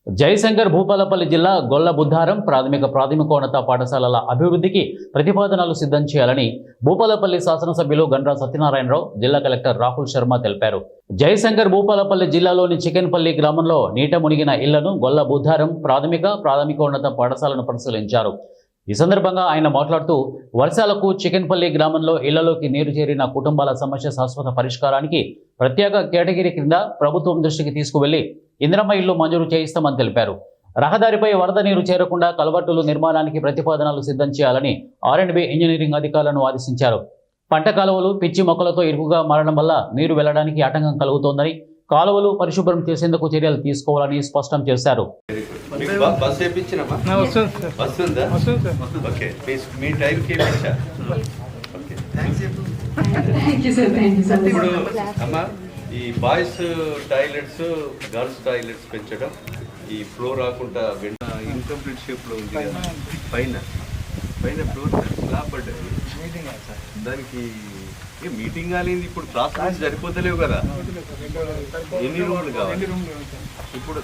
జయశంకర్ భూపాలపల్లి జిల్లా గొల్ల బుద్ధారం ప్రాథమికోన్నత పాఠశాలల అభివృద్ధికి ప్రతిపాదనలు సిద్ధం చేయాలని భూపాలపల్లి శాసనసభ్యులు గండ్రా సత్యనారాయణరావు జిల్లా కలెక్టర్ రాహుల్ శర్మ తెలిపారు. జయశంకర్ భూపాలపల్లి జిల్లాలోని చికెన్పల్లి గ్రామంలో నీట మునిగిన ఇళ్లను గొల్ల బుద్ధారం ప్రాథమికోన్నత పాఠశాలను పరిశీలించారు. ఈ సందర్భంగా ఆయన మాట్లాడుతూ వర్షాలకు చికెన్పల్లి గ్రామంలో ఇళ్లలోకి నీరు చేరిన కుటుంబాల సమస్య శాశ్వత పరిష్కారానికి ప్రత్యేక కేటగిరీ కింద ప్రభుత్వం దృష్టికి తీసుకువెళ్లి ఇందిరమ్మ ఇళ్లు మంజూరు చేయిస్తామని తెలిపారు. రహదారిపై వరద నీరు చేరకుండా కల్వర్టుల నిర్మాణానికి ప్రతిపాదనలు సిద్ధం చేయాలని R&B ఇంజనీరింగ్ అధికారులను ఆదేశించారు. పంట కాలువలు పిచ్చి మొక్కలతో ఇరుకుగా మారడం వల్ల నీరు వెళ్లడానికి ఆటంకం కలుగుతోందని, కాలువలు పరిశుభ్రం చేసేందుకు చర్యలు తీసుకోవాలని స్పష్టం చేశారు. ఈ బాయ్స్ టాయిలెట్స్ గర్ల్స్ టాయిలెట్స్ పెంచడం, ఈ ఫ్లోర్ రాకుండా ఇన్కంప్లీట్ షేప్ లో ఉంది కదా, పైన ఫ్లోర్ స్లాబ్ పడ్డది. దానికి మీటింగ్ కాలేదు. ఇప్పుడు క్లాస్ రూమ్స్ సరిపోతలేవు కదా, ఎన్ని రూమ్లు కావాలి ఇప్పుడు?